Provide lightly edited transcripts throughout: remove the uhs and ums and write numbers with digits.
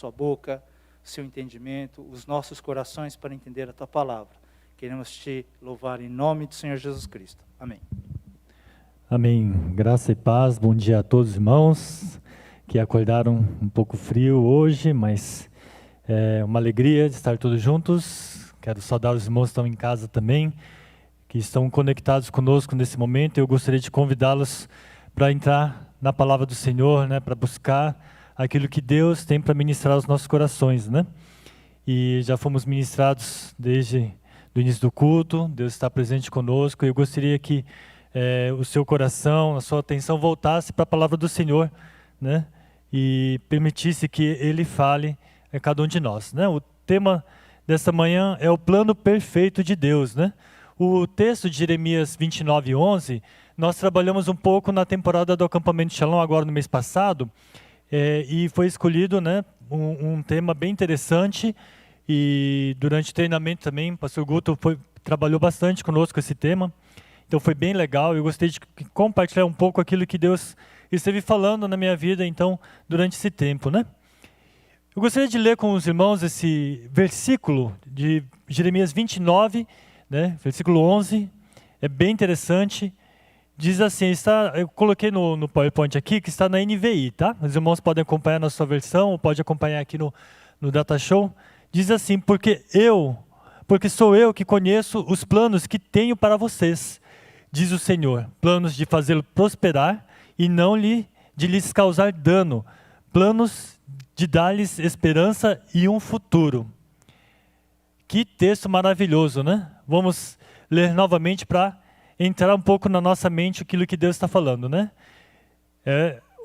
sua boca, o seu entendimento, os nossos corações para entender a tua palavra. Queremos te louvar em nome do Senhor Jesus Cristo. Amém. Amém. Graça e paz. Bom dia a todos, irmãos, que acordaram um pouco frio hoje, mas é uma alegria de estar todos juntos. Quero saudar os irmãos que estão em casa também, que estão conectados conosco nesse momento. Eu gostaria de convidá-los para entrar na palavra do Senhor, né, para buscar aquilo que Deus tem para ministrar aos nossos corações, né? E já fomos ministrados desde o início do culto. Deus está presente conosco. Eu gostaria que o seu coração, a sua atenção voltasse para a palavra do Senhor, né? E permitisse que Ele fale a cada um de nós, né? O tema dessa manhã é o plano perfeito de Deus, né? O texto de Jeremias 29:11, nós trabalhamos um pouco na temporada do acampamento Shalom, agora no mês passado, e foi escolhido, né, um tema bem interessante, e durante o treinamento também, o pastor Guto trabalhou bastante conosco esse tema, então foi bem legal. Eu gostei de compartilhar um pouco aquilo que Deus esteve falando na minha vida, então, durante esse tempo, né? Eu gostaria de ler com os irmãos esse versículo de Jeremias 29, né, versículo 11, é bem interessante. Diz assim, eu coloquei no PowerPoint aqui, que está na NVI, tá? Os irmãos podem acompanhar na sua versão, ou pode acompanhar aqui no Data Show. Diz assim, porque sou eu que conheço os planos que tenho para vocês, diz o Senhor, planos de fazê-lo prosperar e não de lhes causar dano, planos de dar-lhes esperança e um futuro. Que texto maravilhoso, né? Vamos ler novamente para entrar um pouco na nossa mente aquilo que Deus está falando, né?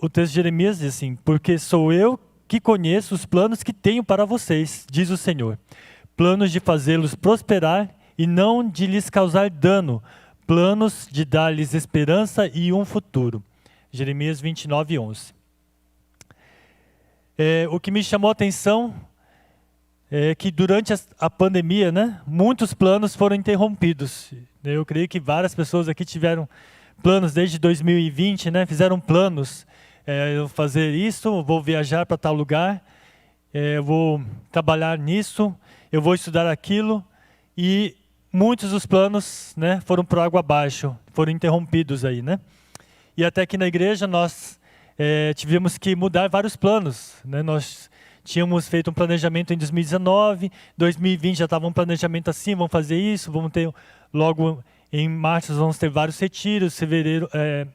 O texto de Jeremias diz assim, porque sou eu que conheço os planos que tenho para vocês, diz o Senhor, planos de fazê-los prosperar e não de lhes causar dano, planos de dar-lhes esperança e um futuro. Jeremias 29:11. O que me chamou a atenção é que durante a pandemia, né, muitos planos foram interrompidos. Eu creio que várias pessoas aqui tiveram planos desde 2020, né, fizeram planos. Eu vou fazer isso, eu vou viajar para tal lugar, eu vou trabalhar nisso, eu vou estudar aquilo. E muitos dos planos, né, foram por água abaixo, foram interrompidos aí, né? E até aqui na igreja nós tivemos que mudar vários planos, né? Nós tínhamos feito um planejamento em 2019, 2020 já estava um planejamento assim, vamos fazer isso, vamos ter logo em março vamos ter vários retiros, fevereiro,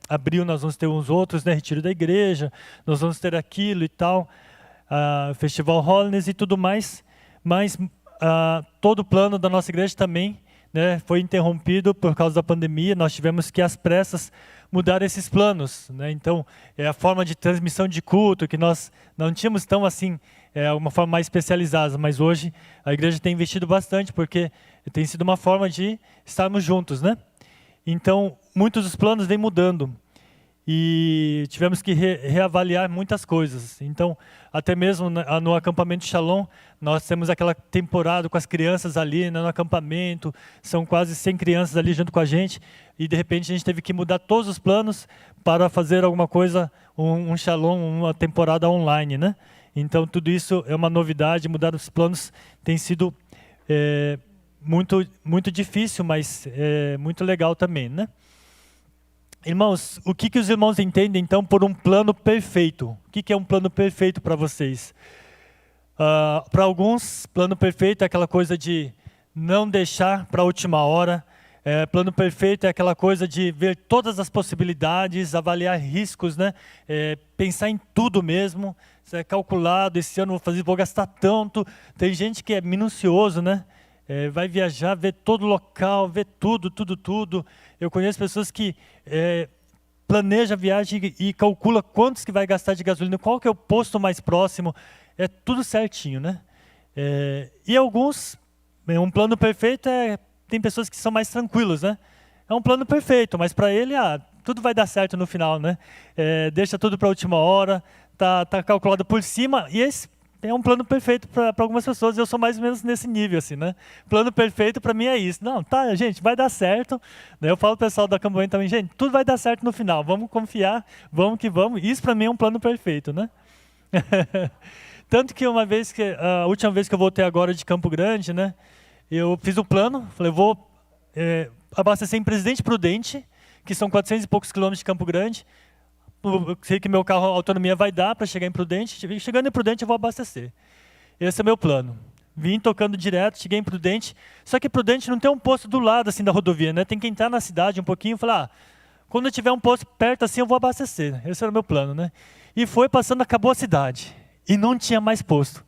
abril nós vamos ter uns outros, né, retiro da igreja, nós vamos ter aquilo e tal, Festival Holiness e tudo mais, mas todo o plano da nossa igreja também, né, foi interrompido por causa da pandemia. Nós tivemos que às pressas mudar esses planos, né? Então a forma de transmissão de culto que nós não tínhamos tão assim, uma forma mais especializada, mas hoje a igreja tem investido bastante porque tem sido uma forma de estarmos juntos, né? Então muitos dos planos vêm mudando e tivemos que reavaliar muitas coisas. Então, até mesmo no acampamento Shalom, nós temos aquela temporada com as crianças ali, né, no acampamento, são quase 100 crianças ali junto com a gente, e de repente a gente teve que mudar todos os planos para fazer alguma coisa, um Shalom, uma temporada online, né? Então, tudo isso é uma novidade, mudar os planos tem sido muito, muito difícil, mas muito legal também, né? Irmãos, o que os irmãos entendem, então, por um plano perfeito? O que é um plano perfeito para vocês? Para alguns, plano perfeito é aquela coisa de não deixar para a última hora. Plano perfeito é aquela coisa de ver todas as possibilidades, avaliar riscos, né? Pensar em tudo mesmo. Isso é calculado, esse ano vou gastar tanto. Tem gente que é minucioso, né? Vai viajar, ver todo o local, ver tudo. Eu conheço pessoas que planejam a viagem e calcula quantos que vai gastar de gasolina, qual que é o posto mais próximo, é tudo certinho, né? E alguns, um plano perfeito tem pessoas que são mais tranquilos, né? É um plano perfeito, mas para ele, tudo vai dar certo no final, né? Deixa tudo para a última hora, tá calculado por cima, e esse é um plano perfeito para algumas pessoas. Eu sou mais ou menos nesse nível, assim, né? Plano perfeito para mim é isso. Não, tá, gente, vai dar certo. Eu falo pro pessoal do acampamento também, gente, tudo vai dar certo no final. Vamos confiar, vamos que vamos. Isso para mim é um plano perfeito, né? Tanto que a última vez que eu voltei agora de Campo Grande, né, eu fiz um plano, falei, vou abastecer em Presidente Prudente, que são 400 e poucos quilômetros de Campo Grande. Eu sei que meu carro, a autonomia vai dar para chegar em Prudente. Chegando em Prudente, eu vou abastecer. Esse é o meu plano. Vim tocando direto, cheguei em Prudente. Só que Prudente não tem um posto do lado assim da rodovia, né? Tem que entrar na cidade um pouquinho e falar, quando eu tiver um posto perto assim, eu vou abastecer. Esse era o meu plano, né? E foi passando, acabou a cidade. E não tinha mais posto.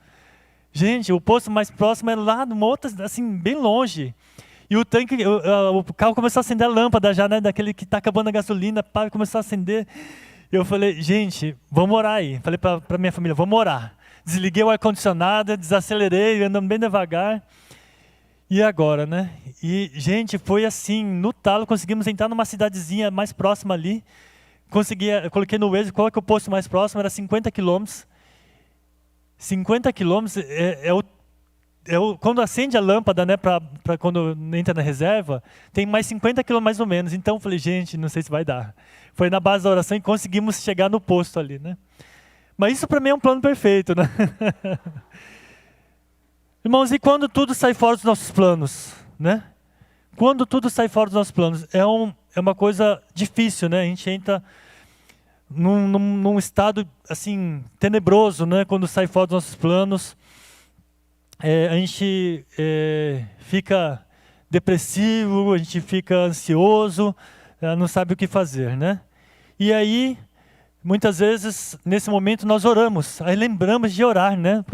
Gente, o posto mais próximo é lá numa outra, assim, bem longe. E o tanque, o carro começou a acender a lâmpada já, né? Daquele que está acabando a gasolina, pá, começou a acender. Eu falei, gente, vamos orar aí. Falei para minha família, vamos orar. Desliguei o ar-condicionado, desacelerei, andando bem devagar. E agora, né? E, gente, foi assim, no talo, conseguimos entrar numa cidadezinha mais próxima ali. Coloquei no Waze, qual é que é o posto mais próximo? Era 50 quilômetros. 50 quilômetros quando acende a lâmpada, né, para quando entra na reserva, tem mais 50 quilômetros mais ou menos. Então eu falei, gente, não sei se vai dar. Foi na base da oração e conseguimos chegar no posto ali, né? Mas isso para mim é um plano perfeito, né? Irmãos, e quando tudo sai fora dos nossos planos, né? Quando tudo sai fora dos nossos planos, é uma coisa difícil, né? A gente entra num estado assim tenebroso, né? Quando sai fora dos nossos planos. A gente fica depressivo, a gente fica ansioso, não sabe o que fazer, né? E aí, muitas vezes, nesse momento, nós oramos, aí lembramos de orar, né?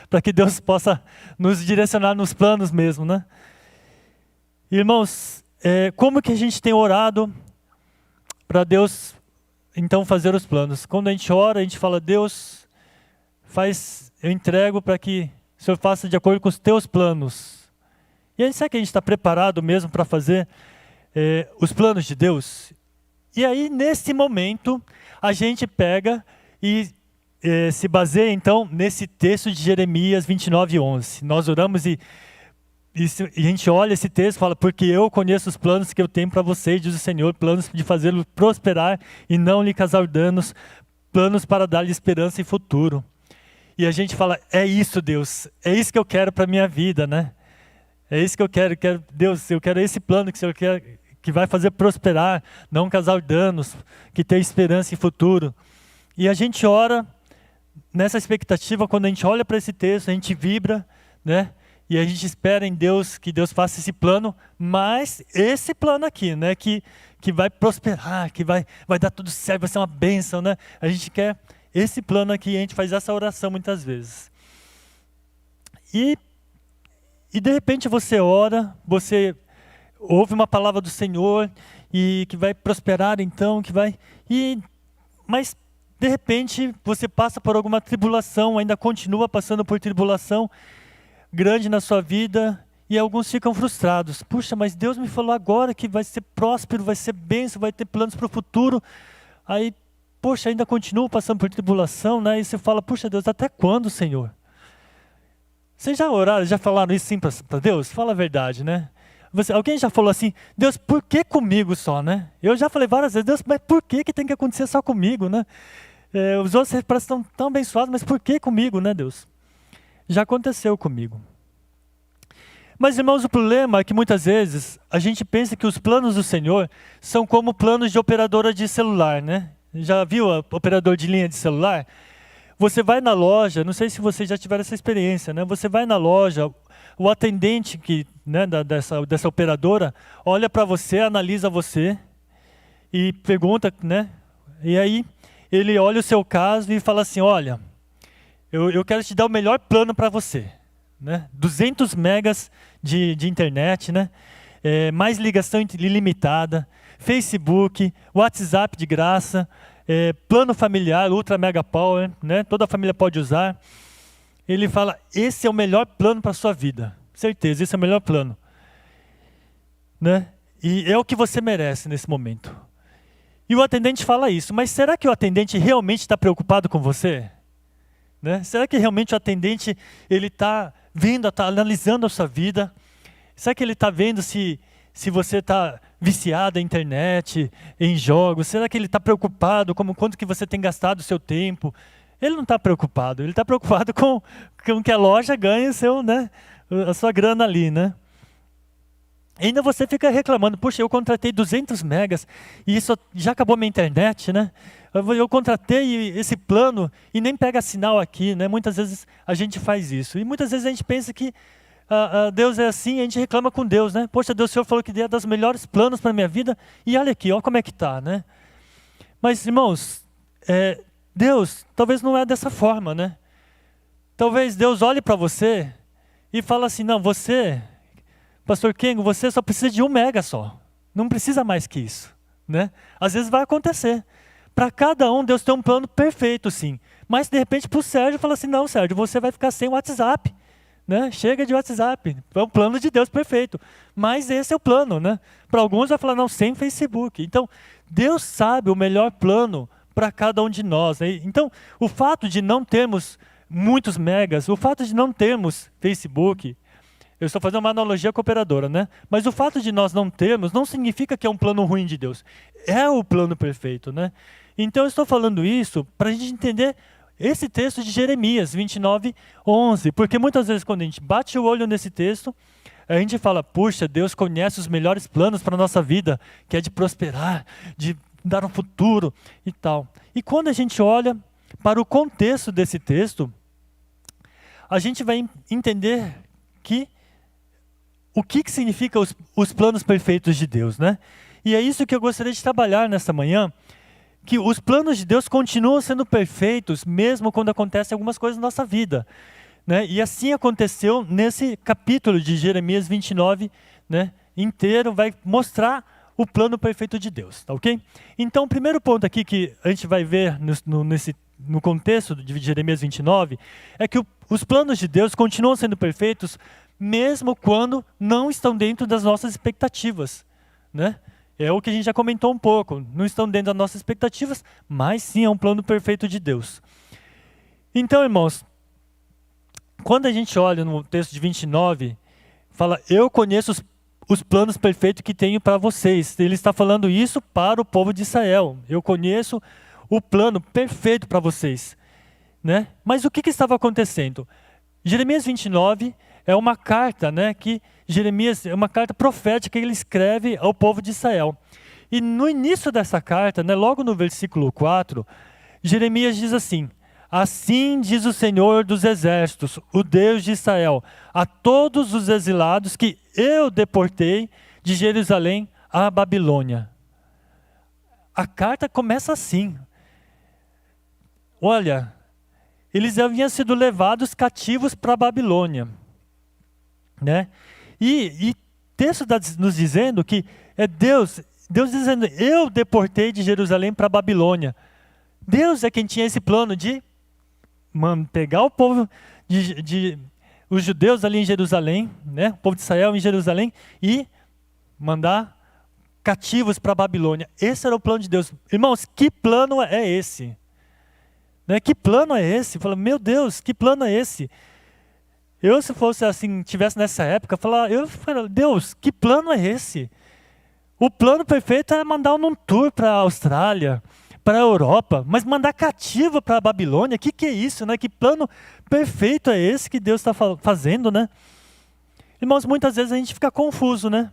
Para que Deus possa nos direcionar nos planos mesmo, né? Irmãos, como que a gente tem orado para Deus, então, fazer os planos? Quando a gente ora, a gente fala, Deus, eu entrego para que o Senhor faça de acordo com os teus planos. E aí, será que a gente está preparado mesmo para fazer os planos de Deus? E aí, nesse momento, a gente pega e se baseia, então, nesse texto de Jeremias 29:11. Nós oramos e a gente olha esse texto e fala, porque eu conheço os planos que eu tenho para vocês, diz o Senhor, planos de fazê-lo prosperar e não lhe causar danos, planos para dar-lhe esperança e futuro. E a gente fala, é isso, Deus, é isso que eu quero para a minha vida, né? É isso que eu quero, Deus, eu quero esse plano que o Senhor quer, que vai fazer prosperar, não causar danos, que tenha esperança e futuro. E a gente ora nessa expectativa, quando a gente olha para esse texto, a gente vibra, né? E a gente espera em Deus, que Deus faça esse plano, mas esse plano aqui, né? Que vai prosperar, que vai dar tudo certo, vai ser uma bênção, né? A gente quer esse plano aqui, a gente faz essa oração muitas vezes. E de repente você ora, você ouve uma palavra do Senhor, e que vai prosperar então, mas de repente você passa por alguma tribulação, ainda continua passando por tribulação grande na sua vida, e alguns ficam frustrados. Puxa, mas Deus me falou agora que vai ser próspero, vai ser bênção, vai ter planos para o futuro. Aí, poxa, ainda continuo passando por tribulação, né? E você fala, puxa Deus, até quando, Senhor? Vocês já oraram, já falaram isso sim para Deus? Fala a verdade, né? Alguém já falou assim, Deus, por que comigo só, né? Eu já falei várias vezes, Deus, mas por que tem que acontecer só comigo, né? Os outros parecem tão abençoados, mas por que comigo, né, Deus? Já aconteceu comigo. Mas, irmãos, o problema é que muitas vezes a gente pensa que os planos do Senhor são como planos de operadora de celular, né? Já viu o operador de linha de celular? Você vai na loja, não sei se vocês já tiveram essa experiência, né? Você vai na loja, o atendente né, dessa operadora olha para você, analisa você e pergunta, né? E aí ele olha o seu caso e fala assim, olha, eu quero te dar o melhor plano para você, né? 200 megas de internet, né? Mais ligação ilimitada, Facebook, WhatsApp de graça, plano familiar, Ultra Mega Power, né? Toda a família pode usar. Ele fala, esse é o melhor plano para a sua vida. Certeza, esse é o melhor plano. Né? E é o que você merece nesse momento. E o atendente fala isso, mas será que o atendente realmente está preocupado com você? Né? Será que realmente o atendente está vendo, está analisando a sua vida? Será que ele está vendo se você está viciado em internet, em jogos? Será que ele está preocupado com quanto que você tem gastado o seu tempo? Ele não está preocupado, ele está preocupado com que a loja ganhe a sua grana ali, né? Ainda você fica reclamando, puxa, eu contratei 200 megas e isso já acabou minha internet, né? Eu contratei esse plano e nem pega sinal aqui, né? Muitas vezes a gente faz isso. E muitas vezes a gente pensa que Deus é assim, a gente reclama com Deus, né? Poxa, Deus, o Senhor falou que ia dar os melhores planos para a minha vida e olha aqui, olha como é que está, né? Mas, irmãos, Deus talvez não é dessa forma, né? Talvez Deus olhe para você e fala assim, não, você, Pastor Kengo, você só precisa de 1 mega só. Não precisa mais que isso, né? Às vezes vai acontecer. Para cada um, Deus tem um plano perfeito, sim. Mas, de repente, para o Sérgio, fala assim, não, Sérgio, você vai ficar sem WhatsApp, né? Chega de WhatsApp. É o plano de Deus perfeito. Mas esse é o plano, né? Para alguns, vai falar, não, sem Facebook. Então, Deus sabe o melhor plano para cada um de nós, né? Então, o fato de não termos muitos megas, o fato de não termos Facebook, eu estou fazendo uma analogia com a operadora, né? Mas o fato de nós não termos não significa que é um plano ruim de Deus. É o plano perfeito, né? Então eu estou falando isso para a gente entender esse texto de Jeremias 29:11, porque muitas vezes quando a gente bate o olho nesse texto, a gente fala, puxa, Deus conhece os melhores planos para a nossa vida, que é de prosperar, de dar um futuro e tal. E quando a gente olha para o contexto desse texto, a gente vai entender o que significa os planos perfeitos de Deus, né? E é isso que eu gostaria de trabalhar nesta manhã, que os planos de Deus continuam sendo perfeitos, mesmo quando acontecem algumas coisas na nossa vida, né? E assim aconteceu nesse capítulo de Jeremias 29, né? Inteiro, vai mostrar o plano perfeito de Deus, tá ok? Então, o primeiro ponto aqui que a gente vai ver no contexto de Jeremias 29, é que os planos de Deus continuam sendo perfeitos, mesmo quando não estão dentro das nossas expectativas, né? É o que a gente já comentou um pouco, não estão dentro das nossas expectativas, mas sim é um plano perfeito de Deus. Então, irmãos, quando a gente olha no texto de 29, fala, eu conheço os planos perfeitos que tenho para vocês. Ele está falando isso para o povo de Israel. Eu conheço o plano perfeito para vocês, né? Mas o que estava acontecendo? Jeremias 29 é uma carta, né, que Jeremias é uma carta profética que ele escreve ao povo de Israel. E no início dessa carta, né, logo no versículo 4, Jeremias diz assim, assim diz o Senhor dos Exércitos, o Deus de Israel, a todos os exilados que eu deportei de Jerusalém à Babilônia. A carta começa assim. Olha, eles haviam sido levados cativos para a Babilônia, né? E texto está nos dizendo que é Deus dizendo, eu deportei de Jerusalém para a Babilônia. Deus é quem tinha esse plano de pegar o povo, os judeus ali em Jerusalém, né? O povo de Israel em Jerusalém, e mandar cativos para a Babilônia. Esse era o plano de Deus. Irmãos, que plano é esse? Né? Que plano é esse? Fala, meu Deus, que plano é esse? Eu, se fosse assim, tivesse nessa época, eu falaria, Deus, que plano é esse? O plano perfeito era mandar num tour para a Austrália, para a Europa, mas mandar cativo para a Babilônia, que é isso, né? Que plano perfeito é esse que Deus está fazendo, né? Irmãos, muitas vezes a gente fica confuso, né?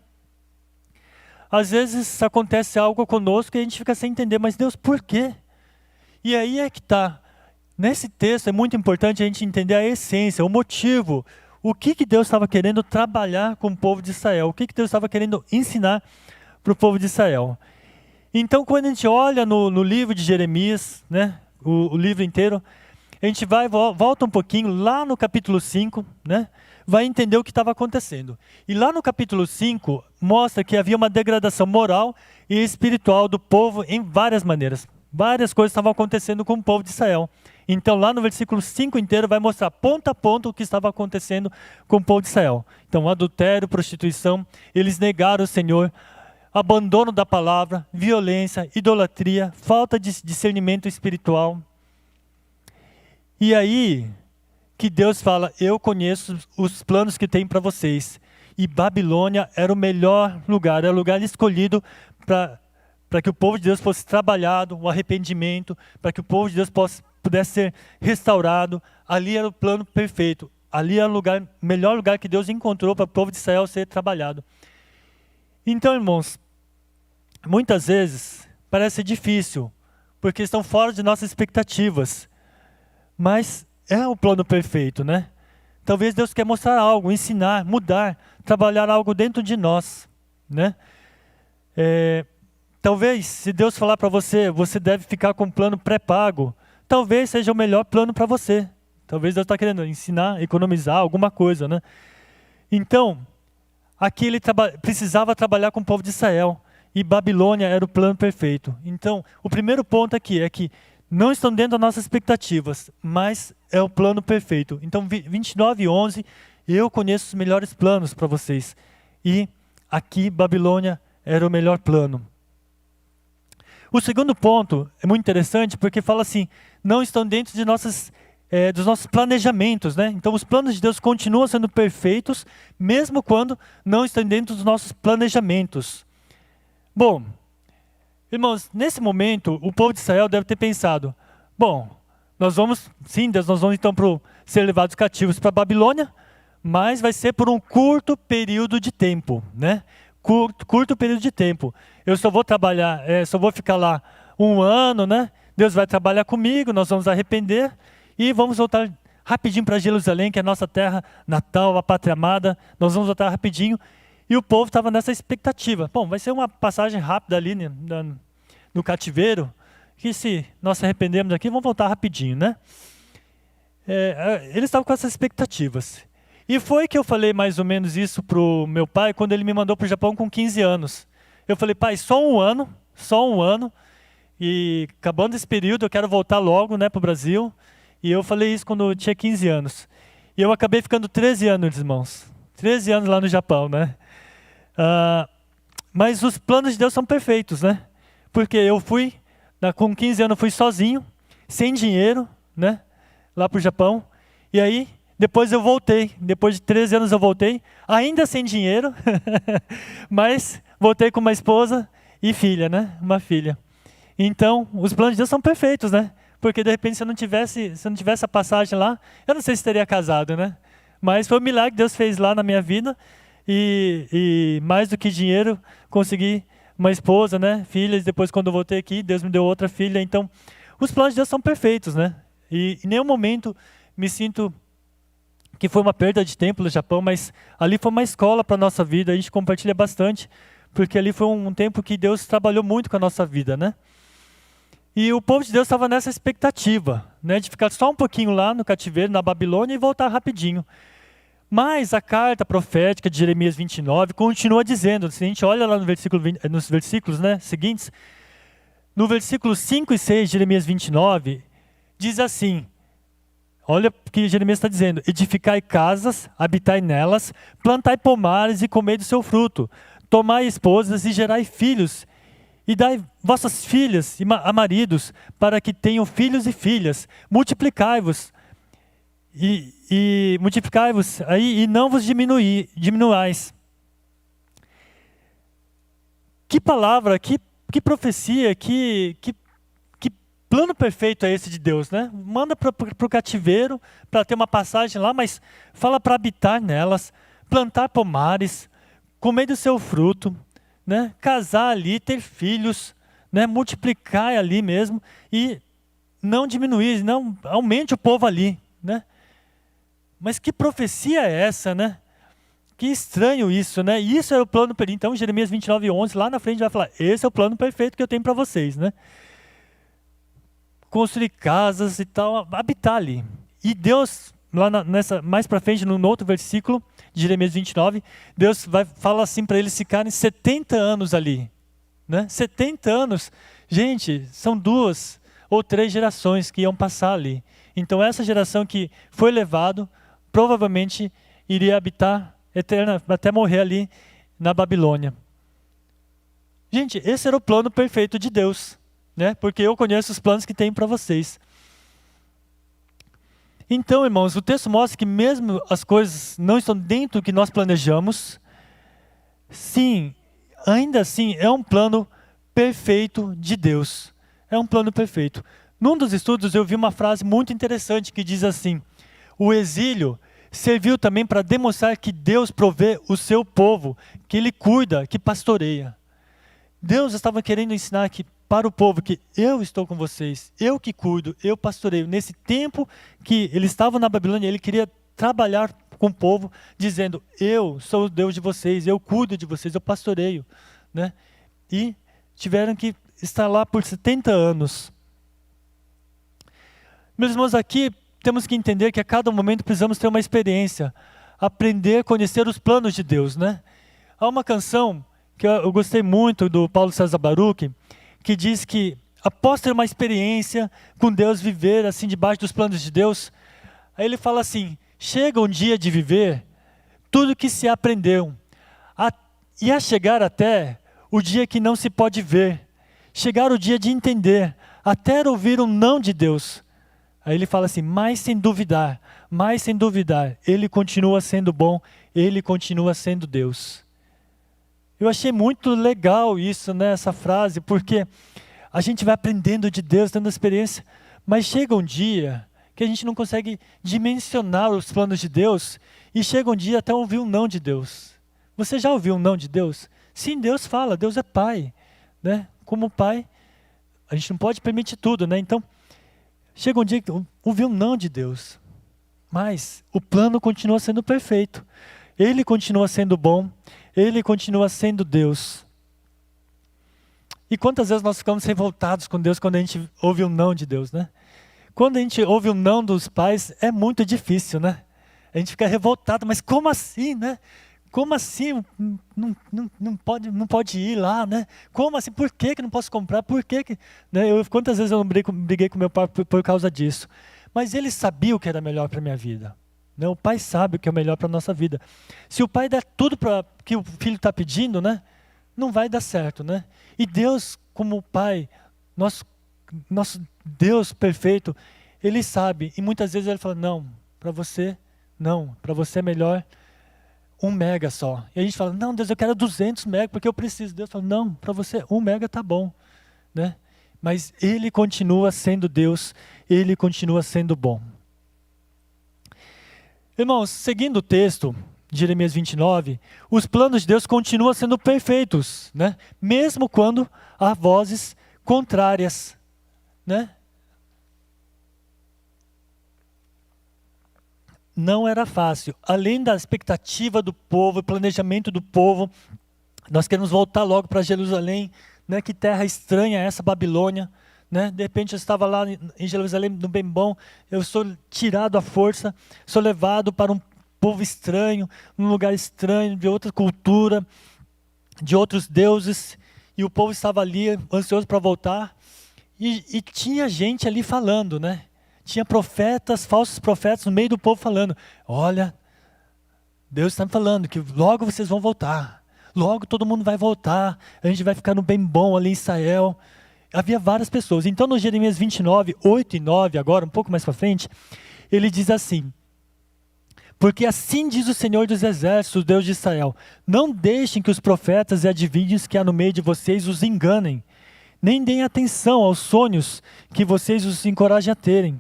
Às vezes acontece algo conosco e a gente fica sem entender, mas Deus, por quê? E aí é que está. Nesse texto é muito importante a gente entender a essência, o motivo, o que Deus estava querendo trabalhar com o povo de Israel, o que Deus estava querendo ensinar para o povo de Israel. Então, quando a gente olha no livro de Jeremias, né, o livro inteiro, a gente volta um pouquinho lá no capítulo 5, né, vai entender o que estava acontecendo. E lá no capítulo 5, mostra que havia uma degradação moral e espiritual do povo em várias maneiras. Várias coisas estavam acontecendo com o povo de Israel. Então, lá no versículo 5 inteiro, vai mostrar ponto a ponto o que estava acontecendo com o povo de Israel. Então, adultério, prostituição, eles negaram o Senhor, abandono da palavra, violência, idolatria, falta de discernimento espiritual. E aí, que Deus fala, eu conheço os planos que tenho para vocês. E Babilônia era o melhor lugar, era o lugar escolhido para que o povo de Deus fosse trabalhado, o arrependimento, para que o povo de Deus pudesse ser restaurado. Ali era o plano perfeito. Ali era o melhor lugar que Deus encontrou para o povo de Israel ser trabalhado. Então, irmãos, muitas vezes parece difícil, porque estão fora de nossas expectativas. Mas é o plano perfeito, né? Talvez Deus quer mostrar algo, ensinar, mudar, trabalhar algo dentro de nós, né? Talvez, se Deus falar para você, você deve ficar com um plano pré-pago, talvez seja o melhor plano para você. Talvez Deus está querendo ensinar, economizar alguma coisa, né? Então, aqui ele precisava trabalhar com o povo de Israel, e Babilônia era o plano perfeito. Então, o primeiro ponto aqui é que não estão dentro das nossas expectativas, mas é o plano perfeito. Então, 29:11, eu conheço os melhores planos para vocês. E aqui, Babilônia era o melhor plano. O segundo ponto é muito interessante, porque fala assim, não estão dentro de dos nossos planejamentos, né? Então, os planos de Deus continuam sendo perfeitos, mesmo quando não estão dentro dos nossos planejamentos. Bom, irmãos, nesse momento, o povo de Israel deve ter pensado, bom, nós vamos então ser levados cativos para a Babilônia, mas vai ser por um curto período de tempo, né? Curto período de tempo. Eu só vou trabalhar, só vou ficar lá 1 ano, né? Deus vai trabalhar comigo, nós vamos arrepender e vamos voltar rapidinho para Jerusalém, que é a nossa terra natal, a pátria amada. Nós vamos voltar rapidinho. E o povo estava nessa expectativa. Bom, vai ser uma passagem rápida ali no cativeiro, que se nós se arrependemos aqui, vamos voltar rapidinho, né? Eles estavam com essas expectativas. E foi que eu falei mais ou menos isso para o meu pai, quando ele me mandou para o Japão com 15 anos. Eu falei, pai, só um ano, e acabando esse período eu quero voltar logo, né, para o Brasil. E eu falei isso quando eu tinha 15 anos. E eu acabei ficando 13 anos, irmãos. 13 anos lá no Japão, né? Mas os planos de Deus são perfeitos, né? Porque eu fui, com 15 anos eu fui sozinho, sem dinheiro, né? Lá para o Japão. E aí, depois eu voltei. Depois de 13 anos eu voltei, ainda sem dinheiro, mas voltei com uma esposa e filha, né? Uma filha. Então, os planos de Deus são perfeitos, né? Porque de repente se eu não tivesse a passagem lá, eu não sei se teria casado, né? Mas foi um milagre que Deus fez lá na minha vida. E mais do que dinheiro, consegui uma esposa, né? Filhas. Depois, quando eu voltei aqui, Deus me deu outra filha. Então, os planos de Deus são perfeitos, né? E em nenhum momento me sinto que foi uma perda de tempo no Japão, mas ali foi uma escola para a nossa vida. A gente compartilha bastante, porque ali foi um tempo que Deus trabalhou muito com a nossa vida, né? E o povo de Deus estava nessa expectativa, né? De ficar só um pouquinho lá no cativeiro, na Babilônia, e voltar rapidinho. Mas a carta profética de Jeremias 29 continua dizendo, se a gente olha lá nos versículos, né, seguintes, no versículo 5 e 6 de Jeremias 29, diz assim, olha o que Jeremias está dizendo, edificai casas, habitai nelas, plantai pomares e comei do seu fruto, tomai esposas e gerai filhos, e dai vossas filhas a maridos, para que tenham filhos e filhas, multiplicai-vos, e multiplicai-vos aí e não vos diminuais. Que palavra, que profecia, que plano perfeito é esse de Deus, né? Manda para o cativeiro, para ter uma passagem lá, mas fala para habitar nelas, plantar pomares, comer do seu fruto, né? Casar ali, ter filhos, né? Multiplicar ali mesmo e não diminuir, não aumente o povo ali, né? Mas que profecia é essa, né? Que estranho isso, né? Isso é o plano perfeito. Então, Jeremias 29:11, lá na frente vai falar, esse é o plano perfeito que eu tenho para vocês, né? Construir casas e tal, habitar ali. E Deus, lá mais para frente, no outro versículo de Jeremias 29, Deus fala assim para eles ficarem 70 anos ali, né? 70 anos. Gente, são 2 ou 3 gerações que iam passar ali. Então, essa geração que foi levado, provavelmente iria habitar eterna, até morrer ali na Babilônia. Gente, esse era o plano perfeito de Deus, né? Porque eu conheço os planos que tem para vocês. Então, irmãos, o texto mostra que mesmo as coisas não estão dentro do que nós planejamos, sim, ainda assim é um plano perfeito de Deus. É um plano perfeito. Num dos estudos eu vi uma frase muito interessante que diz assim: o exílio serviu também para demonstrar que Deus provê o seu povo, que Ele cuida, que pastoreia. Deus estava querendo ensinar que, para o povo, que eu estou com vocês, eu que cuido, eu pastoreio. Nesse tempo que eles estavam na Babilônia, Ele queria trabalhar com o povo, dizendo: eu sou o Deus de vocês, eu cuido de vocês, eu pastoreio. Né? E tiveram que estar lá por 70 anos. Meus irmãos, aqui temos que entender que a cada momento precisamos ter uma experiência, aprender a conhecer os planos de Deus. Né? Há uma canção que eu gostei muito, do Paulo César Baruch, que diz que após ter uma experiência com Deus, viver assim debaixo dos planos de Deus, aí ele fala assim: chega um dia de viver tudo que se aprendeu, e a chegar até o dia que não se pode ver, chegar o dia de entender, até ouvir um não de Deus. Aí ele fala assim: mas sem duvidar, Ele continua sendo bom, Ele continua sendo Deus. Eu achei muito legal isso, né, essa frase, porque a gente vai aprendendo de Deus, tendo experiência, mas chega um dia que a gente não consegue dimensionar os planos de Deus, e chega um dia até ouvir um não de Deus. Você já ouviu um não de Deus? Sim, Deus fala, Deus é Pai. Né? Como Pai, a gente não pode permitir tudo, né? Então, chega um dia que ouviu um não de Deus, mas o plano continua sendo perfeito. Ele continua sendo bom, Ele continua sendo Deus. E quantas vezes nós ficamos revoltados com Deus quando a gente ouve um não de Deus, né? Quando a gente ouve um não dos pais, é muito difícil, né? A gente fica revoltado, mas como assim, né? Como assim não pode ir lá, né? Como assim? Por que não posso comprar? Por que né? Quantas vezes eu briguei com meu pai por causa disso? Mas ele sabia o que era melhor para a minha vida. Né? O pai sabe o que é melhor para a nossa vida. Se o pai der tudo para que o filho está pedindo, né? Não vai dar certo, né? E Deus, como pai, nosso Deus perfeito, Ele sabe. E muitas vezes Ele fala: não, para você é melhor 1 mega só. E a gente fala: não, Deus, eu quero 200 mega porque eu preciso. Deus fala: não, para você 1 mega tá bom. Né? Mas Ele continua sendo Deus, Ele continua sendo bom. Irmãos, seguindo o texto de Jeremias 29, os planos de Deus continuam sendo perfeitos, né? Mesmo quando há vozes contrárias. Né? Não era fácil. Além da expectativa do povo, planejamento do povo, nós queremos voltar logo para Jerusalém. Né? Que terra estranha é essa Babilônia? Né? De repente eu estava lá em Jerusalém, no bem bom, eu sou tirado à força, sou levado para um povo estranho, num lugar estranho, de outra cultura, de outros deuses, e o povo estava ali ansioso para voltar, e tinha gente ali falando, né? Tinha profetas, falsos profetas no meio do povo falando: olha, Deus está me falando que logo vocês vão voltar, logo todo mundo vai voltar, a gente vai ficar no bem bom ali em Israel. Havia várias pessoas. Então no Jeremias 29, 8 e 9, agora um pouco mais para frente, ele diz assim: porque assim diz o Senhor dos Exércitos, Deus de Israel: não deixem que os profetas e adivinhos que há no meio de vocês os enganem, nem deem atenção aos sonhos que vocês os encorajem a terem.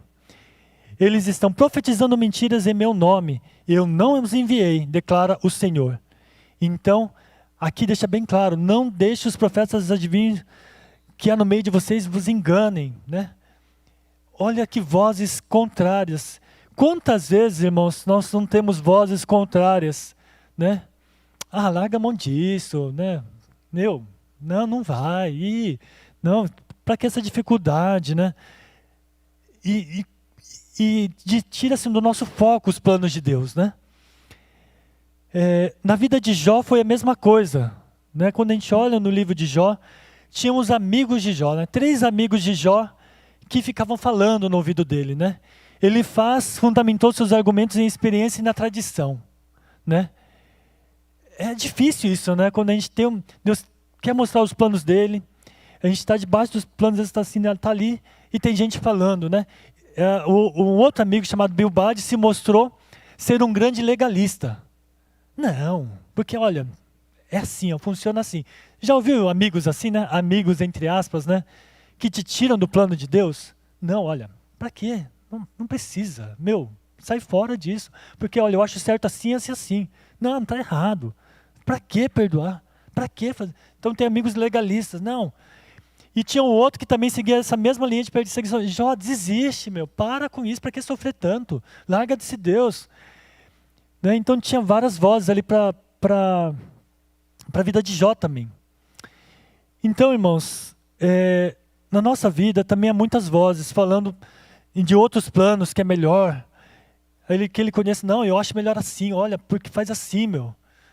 Eles estão profetizando mentiras em meu nome, eu não os enviei, declara o Senhor. Então, aqui deixa bem claro: não deixe os profetas e adivinhos que há no meio de vocês vos enganem. Né? Olha que vozes contrárias. Quantas vezes, irmãos, nós não temos vozes contrárias, né? Ah, larga a mão disso, né? Não vai, não, para que essa dificuldade, né? E tira-se do nosso foco os planos de Deus, né? Na vida de Jó foi a mesma coisa, né? Quando a gente olha no livro de Jó, tinham os amigos de Jó, né? 3 amigos de Jó que ficavam falando no ouvido dele, né? Ele fundamentou seus argumentos em experiência e na tradição, né? É difícil isso, né? Quando a gente Deus quer mostrar os planos dele, a gente está debaixo dos planos, ele está ali e tem gente falando, né? Um outro amigo chamado Bildad se mostrou ser um grande legalista. Não, porque olha, é assim, funciona assim. Já ouviu amigos assim, né? Amigos entre aspas, né? Que te tiram do plano de Deus? Não, olha, para quê? Não precisa. Sai fora disso. Porque, olha, eu acho certo assim, assim, assim. Não está errado. Para que perdoar? Para que fazer? Então tem amigos legalistas. Não. E tinha um outro que também seguia essa mesma linha de perseguição. Jó, desiste, para com isso, para que sofrer tanto? Larga desse Deus. Né? Então tinha várias vozes ali para a vida de Jó também. Então, irmãos, na nossa vida também há muitas vozes falando de outros planos que é melhor. Que ele conhece, não, eu acho melhor assim, olha, porque faz assim,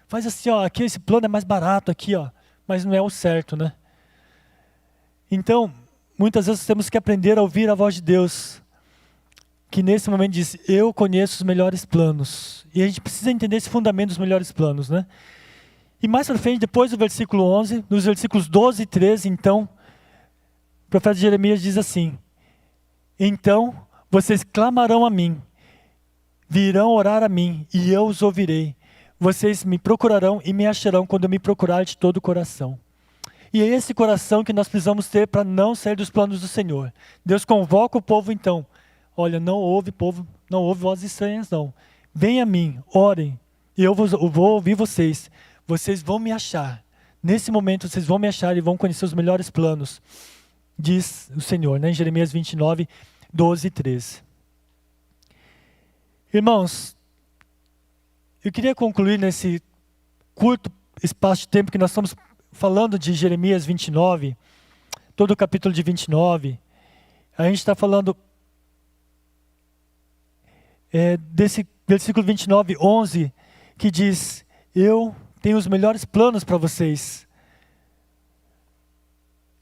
Faz assim, ó, aqui esse plano é mais barato aqui, ó, mas não é o certo, né? Então, muitas vezes temos que aprender a ouvir a voz de Deus, que nesse momento diz, eu conheço os melhores planos. E a gente precisa entender esse fundamento dos melhores planos, né? E mais para frente, depois do versículo 11, nos versículos 12 e 13, então, o profeta Jeremias diz assim, então vocês clamarão a mim, virão orar a mim, e eu os ouvirei. Vocês me procurarão e me acharão quando me procurar de todo o coração. E é esse coração que nós precisamos ter para não sair dos planos do Senhor. Deus convoca o povo então. Olha, não ouve vozes estranhas não. Venha a mim, orem, e eu vou ouvir vocês. Vocês vão me achar. Nesse momento vocês vão me achar e vão conhecer os melhores planos. Diz o Senhor, né? Em Jeremias 29, 12 e 13. Irmãos, eu queria concluir nesse curto espaço de tempo que nós estamos falando de Jeremias 29, todo o capítulo de 29. A gente está falando desse versículo 29, 11, que diz, eu tenho os melhores planos para vocês.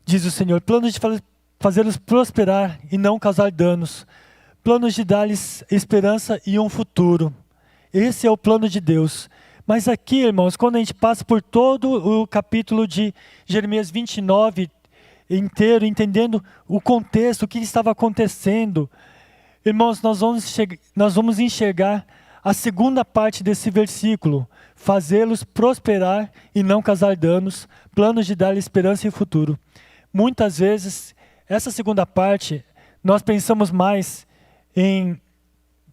Diz o Senhor, planos de fazê-los prosperar e não causar danos. Planos de dar-lhes esperança e um futuro. Esse é o plano de Deus. Mas aqui, irmãos, quando a gente passa por todo o capítulo de Jeremias 29 inteiro, entendendo o contexto, o que estava acontecendo, irmãos, nós vamos enxergar a segunda parte desse versículo. Fazê-los prosperar e não causar danos, planos de dar-lhes esperança e futuro. Muitas vezes, essa segunda parte, nós pensamos mais em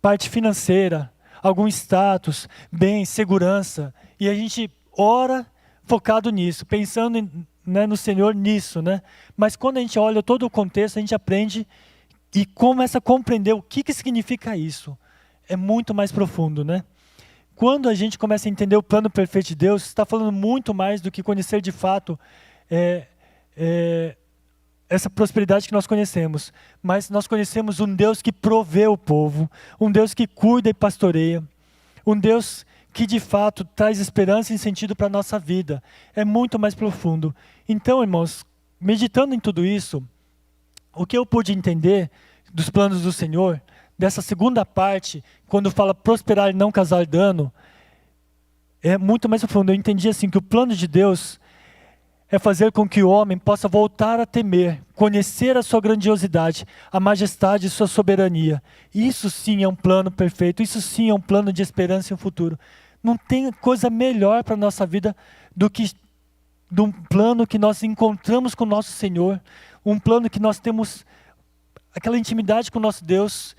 parte financeira, algum status, bem, segurança, e a gente ora focado nisso, pensando no Senhor nisso, né? Mas quando a gente olha todo o contexto, a gente aprende e começa a compreender o que significa isso. É muito mais profundo, né? Quando a gente começa a entender o plano perfeito de Deus, está falando muito mais do que conhecer de fato essa prosperidade que nós conhecemos, mas nós conhecemos um Deus que provê o povo, um Deus que cuida e pastoreia, um Deus que de fato traz esperança e sentido para a nossa vida. É muito mais profundo. Então, irmãos, meditando em tudo isso, o que eu pude entender dos planos do Senhor, dessa segunda parte, quando fala prosperar e não causar dano, é muito mais profundo. Eu entendi assim que o plano de Deus é fazer com que o homem possa voltar a temer, conhecer a sua grandiosidade, a majestade e sua soberania. Isso sim é um plano perfeito, isso sim é um plano de esperança e um futuro. Não tem coisa melhor para a nossa vida do que de um plano que nós encontramos com o nosso Senhor, um plano que nós temos aquela intimidade com o nosso Deus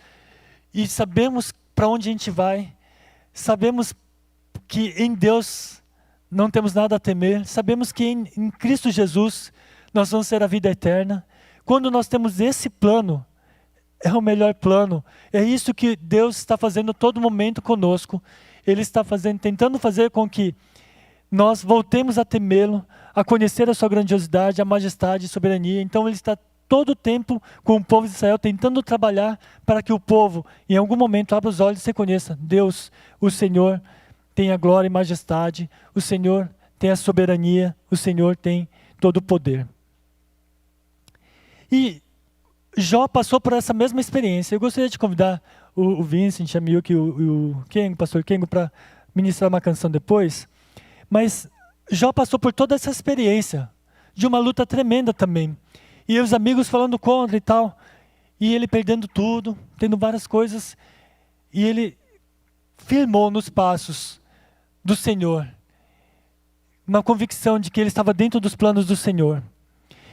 e sabemos para onde a gente vai, sabemos que em Deus não temos nada a temer, sabemos que em Cristo Jesus nós vamos ter a vida eterna. Quando nós temos esse plano, é o melhor plano. É isso que Deus está fazendo a todo momento conosco. Ele está tentando fazer com que nós voltemos a temê-lo, a conhecer a sua grandiosidade, a majestade e soberania. Então Ele está todo o tempo com o povo de Israel, tentando trabalhar para que o povo, em algum momento, abra os olhos e reconheça: Deus, o Senhor, tem a glória e majestade, o Senhor tem a soberania, o Senhor tem todo o poder. E Jó passou por essa mesma experiência. Eu gostaria de convidar o Vincent, a Milk e o Kengo, pastor Kengo, para ministrar uma canção depois. Mas Jó passou por toda essa experiência, de uma luta tremenda também. E os amigos falando contra e tal. E ele perdendo tudo, tendo várias coisas. E ele firmou nos passos do Senhor, uma convicção de que ele estava dentro dos planos do Senhor.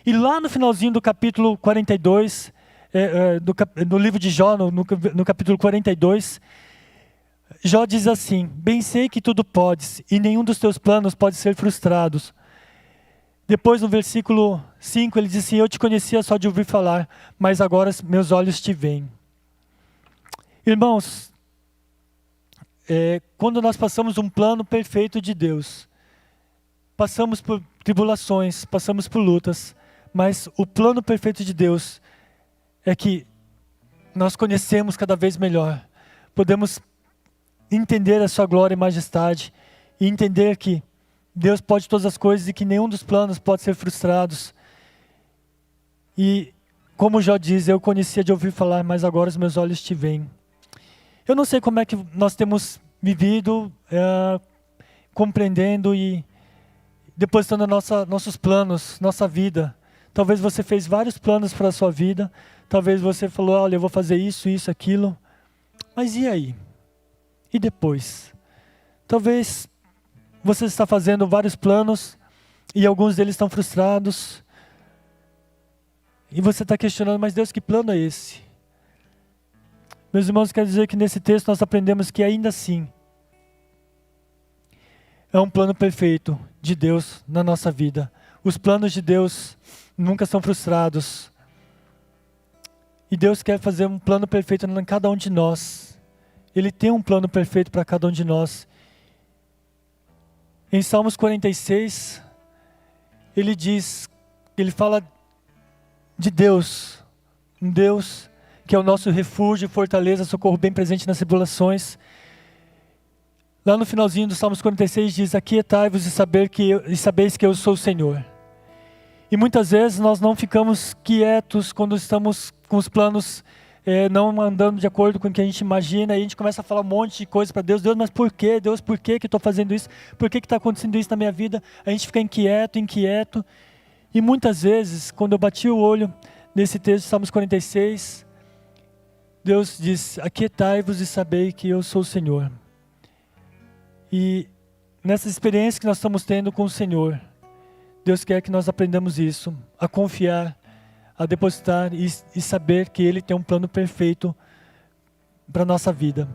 E lá no finalzinho do capítulo 42, no livro de Jó, no capítulo 42, Jó diz assim: bem sei que tudo podes, e nenhum dos teus planos pode ser frustrado. Depois, no versículo 5, ele diz assim: eu te conhecia só de ouvir falar, mas agora meus olhos te veem. Irmãos, quando nós passamos um plano perfeito de Deus, passamos por tribulações, passamos por lutas, mas o plano perfeito de Deus é que nós conhecemos cada vez melhor, podemos entender a sua glória e majestade, e entender que Deus pode todas as coisas e que nenhum dos planos pode ser frustrado. E como Jó diz, eu conhecia de ouvir falar, mas agora os meus olhos te veem. Eu não sei como é que nós temos vivido, compreendendo e depositando nossos planos, nossa vida. Talvez você fez vários planos para a sua vida, talvez você falou: olha, eu vou fazer isso, isso, aquilo. Mas e aí? E depois? Talvez você está fazendo vários planos e alguns deles estão frustrados. E você está questionando: mas Deus, que plano é esse? Meus irmãos, quero dizer que nesse texto nós aprendemos que ainda assim é um plano perfeito de Deus na nossa vida. Os planos de Deus nunca são frustrados. E Deus quer fazer um plano perfeito em cada um de nós. Ele tem um plano perfeito para cada um de nós. Em Salmos 46, ele fala de Deus, um Deus que é o nosso refúgio, fortaleza, socorro bem presente nas tribulações. Lá no finalzinho do Salmos 46 diz: aquietai-vos e sabeis que eu sou o Senhor. E muitas vezes nós não ficamos quietos quando estamos com os planos não andando de acordo com o que a gente imagina, e a gente começa a falar um monte de coisa para Deus. Deus, mas por quê? Deus, por que eu estou fazendo isso? Por que está acontecendo isso na minha vida? A gente fica inquieto. E muitas vezes, quando eu bati o olho nesse texto de Salmos 46, Deus diz: aquietai-vos e sabei que eu sou o Senhor. E nessa experiência que nós estamos tendo com o Senhor, Deus quer que nós aprendamos isso, a confiar, a depositar e saber que Ele tem um plano perfeito para a nossa vida.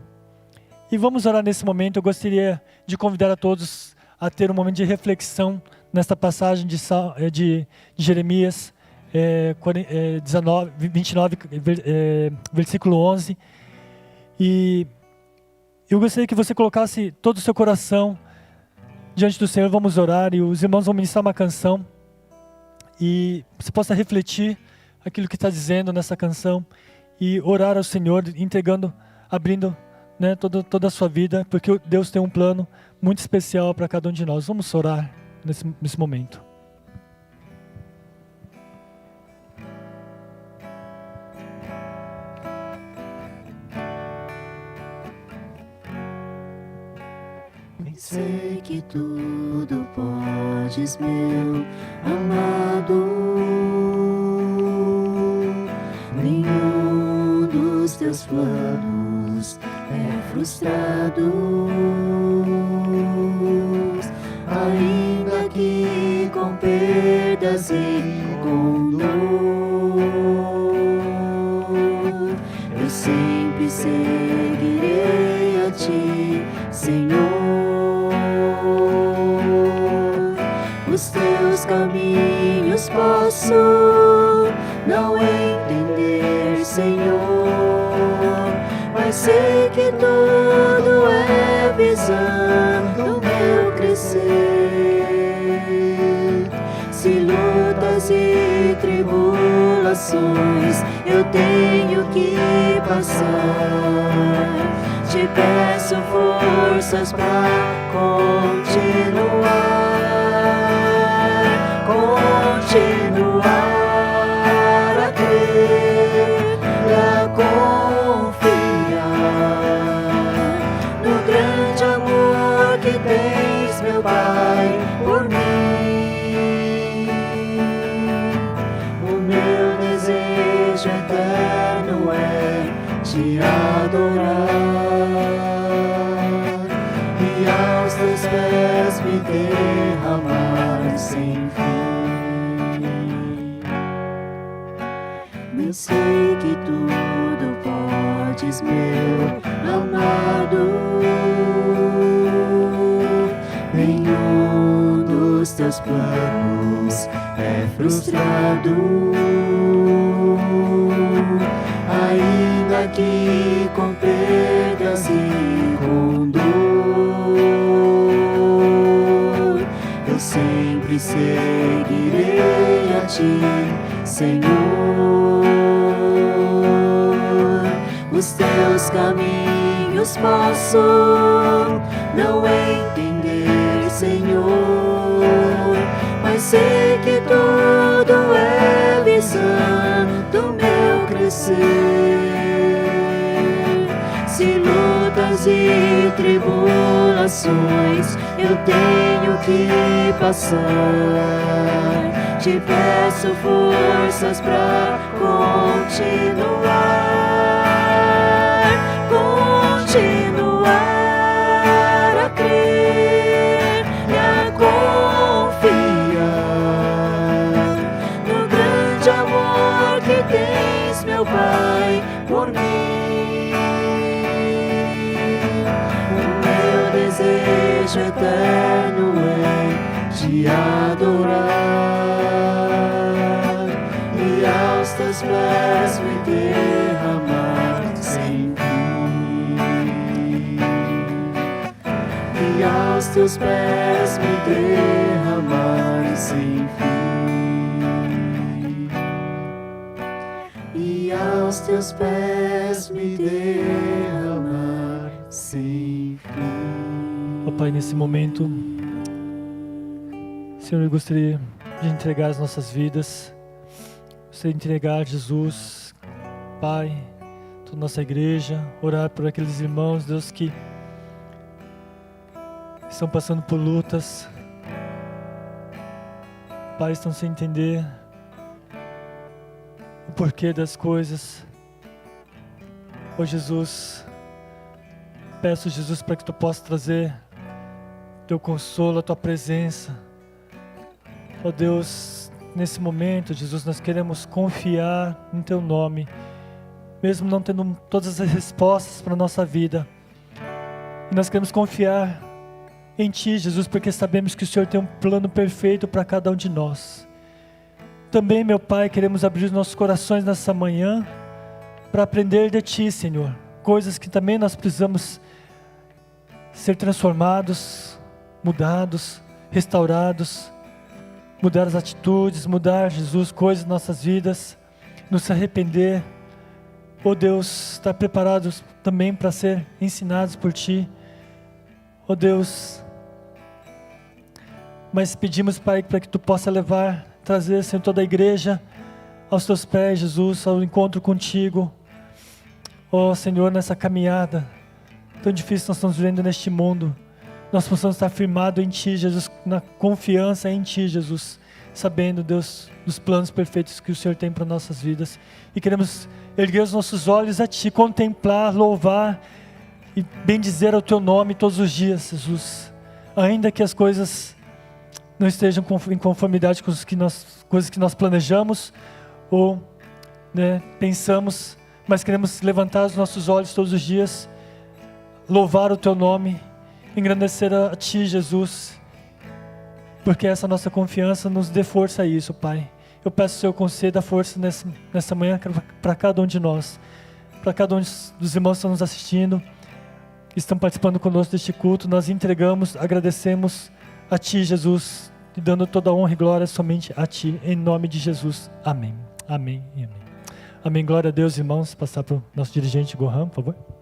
E vamos orar nesse momento. Eu gostaria de convidar a todos a ter um momento de reflexão nesta passagem de Jeremias 29, versículo 11. E eu gostaria que você colocasse todo o seu coração diante do Senhor. Vamos orar e os irmãos vão ministrar uma canção. E você possa refletir aquilo que está dizendo nessa canção e orar ao Senhor, entregando, abrindo, né, toda a sua vida, porque Deus tem um plano muito especial para cada um de nós. Vamos orar nesse momento. Sei que tudo podes, meu amado. Nenhum dos teus planos é frustrado. Ainda que com perdas e com dor, eu sempre seguirei a ti, Senhor. Os teus caminhos posso não entender, Senhor, mas sei que tudo é visando meu crescer. Se lutas e tribulações eu tenho que passar, te peço forças pra continuar a crer e a confiar no grande amor que tens, meu Pai, por mim. O meu desejo eterno é te adorar e aos teus pés me derramar sem fim. Eu sei que tudo podes, meu amado. Nenhum dos teus planos é frustrado. Ainda que com perdas e com dor, eu sempre seguirei a ti, Senhor. Os teus caminhos posso não entender, Senhor, mas sei que tudo é visando meu crescer. Se lutas e tribulações eu tenho que passar, te peço forças pra continuar a crer e a confiar no grande amor que tens, meu Pai, por mim. O meu desejo eterno é te adorar e aos teus pés me derramar sem fim. E aos teus pés me derramar sem fim. E aos teus pés me derramar sem fim. Ó Pai, nesse momento, Senhor, eu gostaria de entregar as nossas vidas. Gostaria de entregar a Jesus, Pai, toda a nossa igreja, orar por aqueles irmãos, Deus, que estão passando por lutas, Pai, estão sem entender o porquê das coisas. Ó Jesus, peço, Jesus, para que Tu possa trazer Teu consolo, a Tua presença. Ó Deus, nesse momento, Jesus, nós queremos confiar em Teu nome, mesmo não tendo todas as respostas para a nossa vida. E nós queremos confiar em Ti, Jesus, porque sabemos que o Senhor tem um plano perfeito para cada um de nós. Também, meu Pai, queremos abrir os nossos corações nessa manhã para aprender de Ti, Senhor. Coisas que também nós precisamos ser transformados, mudados, restaurados, mudar as atitudes, mudar, Jesus, coisas em nossas vidas, nos arrepender. Oh Deus, estar preparados também para ser ensinados por Ti. Oh Deus, mas pedimos, Pai, para que Tu possa levar, trazer, Senhor, toda a igreja aos Teus pés, Jesus, ao encontro contigo. Oh Senhor, nessa caminhada tão difícil que nós estamos vivendo neste mundo, nós possamos estar firmados em Ti, Jesus, na confiança em Ti, Jesus, sabendo, Deus, dos planos perfeitos que o Senhor tem para nossas vidas. E queremos erguer os nossos olhos a Ti, contemplar, louvar e bendizer ao Teu nome todos os dias, Jesus. Ainda que as coisas não estejam em conformidade com as coisas que nós planejamos ou pensamos, mas queremos levantar os nossos olhos todos os dias, louvar o Teu nome, engrandecer a Ti, Jesus, porque essa nossa confiança nos dê força a isso, Pai. Eu peço que o Senhor conceda força nessa manhã para cada um de nós, para cada um dos irmãos que estão nos assistindo, que estão participando conosco deste culto. Nós entregamos, agradecemos a Ti, Jesus, e dando toda a honra e glória somente a Ti, em nome de Jesus. Amém. Amém e amém. Amém. Glória a Deus, irmãos. Passar para o nosso dirigente Gohan, por favor.